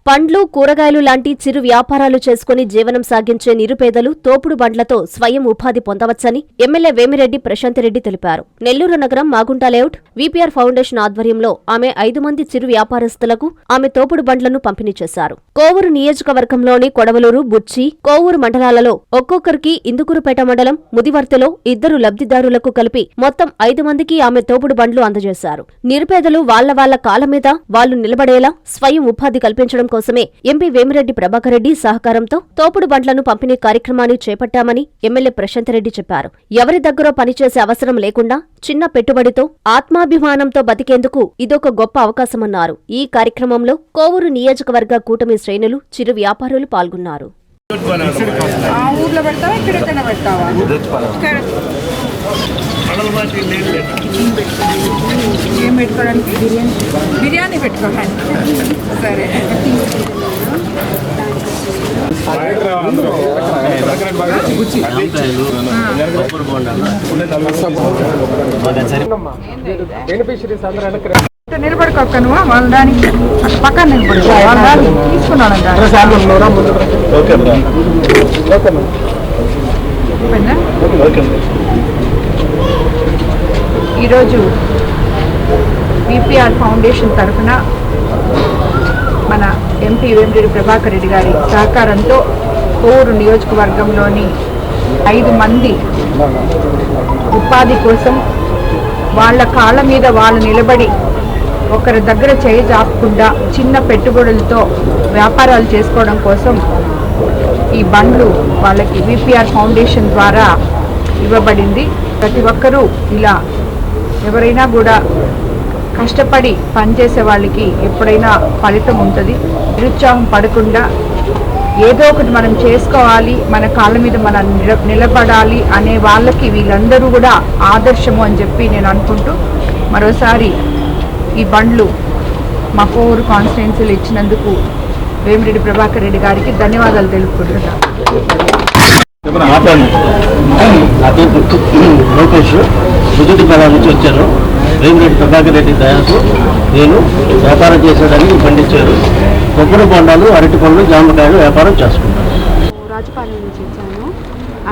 పండ్లు, కూరగాయలు లాంటి చిరు వ్యాపారాలు చేసుకుని జీవనం సాగించే నిరుపేదలు తోపుడు బండ్లతో స్వయం ఉపాధి పొందవచ్చని ఎమ్మెల్యే వేమిరెడ్డి ప్రశాంతిరెడ్డి తెలిపారు. నెల్లూరు నగరం మాగుంట లేఅవుట్ వీపీఆర్ ఫౌండేషన్ ఆధ్వర్యంలో ఆమె 5 మంది చిరు వ్యాపారస్తులకు ఆమె తోపుడు బండ్లను పంపిణీ చేశారు. కోవూరు నియోజకవర్గంలోని కొడవలూరు, బుచ్చి, కోవూరు మండలాలలో ఒక్కొక్కరికి ఇందుకూరుపేట మండలం ముదివర్తెలో 2 లబ్ధిదారులకు కలిపి మొత్తం 5 మందికి ఆమె తోపుడు బండ్లు అందజేశారు. నిరుపేదలు వాళ్ల కాళ్ల మీద వాళ్లు నిలబడేలా స్వయం ఉపాధి కల్పించడం కోసమే ఎంపీ వేమిరెడ్డి ప్రభాకర్ రెడ్డి సహకారంతో తోపుడు బండ్లను పంపిణీ కార్యక్రమాన్ని చేపట్టామని ఎమ్మెల్యే ప్రశాంతిరెడ్డి చెప్పారు. ఎవరి దగ్గరో పనిచేసే అవసరం లేకుండా చిన్న పెట్టుబడితో ఆత్మాభిమానంతో బతికేందుకు ఇదొక గొప్ప అవకాశమన్నారు. ఈ కార్యక్రమంలో కోవూరు నియోజకవర్గ కూటమి శ్రేణులు, చిరు వ్యాపారులు పాల్గొన్నారు. బిర్యానీ పెట్టుకోవడానికి సరే. నిలబడుకోక నువ్వు వాళ్ళ దానికి పక్కన నిలబడుకో, వాళ్ళ దానికి తీసుకున్నాను. ఈరోజు వీపీఆర్ ఫౌండేషన్ తరఫున మన ఎంపీ వేమిరెడ్డి ప్రభాకర్ రెడ్డి గారి సహకారంతో కోవూరు నియోజకవర్గంలోని 5 మంది ఉపాధి కోసం వాళ్ళ కాళ్ళ మీద వాళ్ళు నిలబడి ఒకరి దగ్గర చేయి జాపకుండా చిన్న పెట్టుబడులతో వ్యాపారాలు చేసుకోవడం కోసం ఈ బండ్లు వాళ్ళకి వీపీఆర్ ఫౌండేషన్ ద్వారా ఇవ్వబడింది. ప్రతి ఒక్కరూ ఇలా ఎవరైనా కూడా కష్టపడి పనిచేసే వాళ్ళకి ఎప్పుడైనా ఫలితం ఉంటుంది. నిరుత్సాహం పడకుండా ఏదో ఒకటి మనం చేసుకోవాలి, మన కాళ్ళ మీద మనం నిలబడాలి అనే వాళ్ళకి వీళ్ళందరూ కూడా ఆదర్శము అని చెప్పి నేను అనుకుంటూ మరోసారి ఈ బండ్లు మా కోవూరు కాన్స్టిట్యున్సీలు ఇచ్చినందుకు వేమిరెడ్డి ప్రభాకర్ రెడ్డి గారికి ధన్యవాదాలు తెలుపుకుంటున్నాను. లోకేష్ సుజుటిపల్లి నుంచి వచ్చాను. వేమిరెడ్డి ప్రభాకర్ రెడ్డి దయాసు నేను వ్యాపారం చేసేదానికి పండించారు. కొబ్బరి బొండాలు, అరటి పళ్ళు, జామకాయలు వ్యాపారం చేసుకుంటాను. రాజుపాలెం నుంచి వచ్చాను.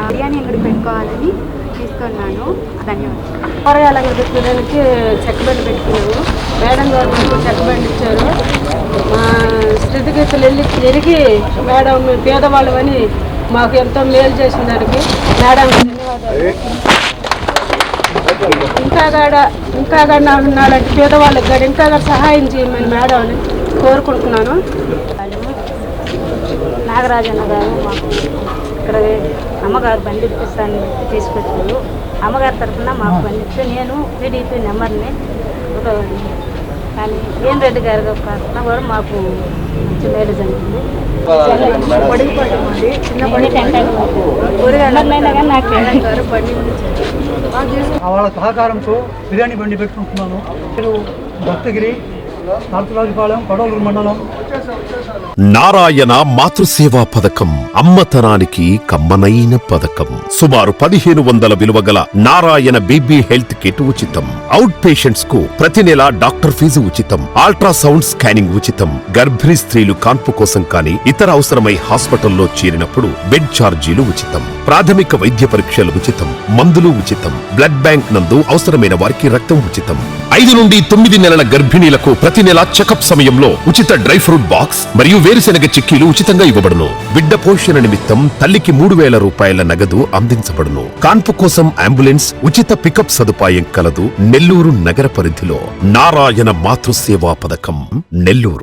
బిర్యానీ అంగడి పెట్టుకోవాలని తీసుకున్నాను. ధన్యవాదాలు. కూరగాయల అంగడి పెట్టుకోవడానికి చెక్క బండి పెట్టుకున్నాము. మేడం గవర్నమెంట్ చెక్క బండి ఇచ్చారు. మా స్థితిగతులు ఎరిగి మేడం పేదవాళ్ళమని మాకు ఎంతో మేలు చేసిన దానికి మేడం ధన్యవాదాలు. ఇంకా నాలాంటి పేదవాళ్ళకి కూడా ఇంకా సహాయం చేయమని మేడం అని కోరుకుంటున్నాను. నాగరాజన్న గారు మాకు ఇక్కడ అమ్మగారు బండి ఇప్పిస్తాను తీసుకొచ్చారు. అమ్మగారి తరఫున మాకు బండి ఇస్తే నేను టీడీపీ నెంబర్ని కానీ వేమిరెడ్డి గారి తరఫున కూడా మాకు మంచి మేలు జరిగింది. వాళ్ళ సహకారంతో బిర్యానీ బండి పెట్టుకుంటున్నాను. భక్తగిరి, రాజుపాలెం, కొడవలూరు మండలం. నారాయణ మాతృసేవా పథకం అమ్మతనానికి కమ్మనైన పథకం. సుమారు 1500 విలువ గల నారాయణ బేబీ హెల్త్ కిట్ ఉచితం. అవుట్ పేషెంట్స్ కు ప్రతి నెల డాక్టర్ ఫీజు ఉచితం. అల్ట్రాసౌండ్ స్కానింగ్ ఉచితం. గర్భిణీ స్త్రీలు కాన్పు కోసం కానీ ఇతర అవసరమై హాస్పిటల్లో చేరినప్పుడు బెడ్ ఛార్జీలు ఉచితం. ప్రాథమిక వైద్య పరీక్షలు ఉచితం. మందులు ఉచితం. బ్లడ్ బ్యాంక్ నందు అవసరమైన వారికి రక్తం ఉచితం. 5 నుండి 9 నెలల గర్భిణీలకు ప్రతి నెల చెకప్ సమయంలో ఉచిత డ్రై ఫ్రూట్ బాక్స్ మరియు వేరుశెనగ చిక్కీలు ఉచితంగా ఇవ్వబడును. బిడ్డ పోషణ నిమిత్తం తల్లికి 3000 రూపాయల నగదు అందించబడును. కాన్పు కోసం అంబులెన్స్, ఉచిత పికప్ సదుపాయం కలదు. నెల్లూరు నగర పరిధిలో నారాయణ మాతృసేవా పథకం, నెల్లూరు.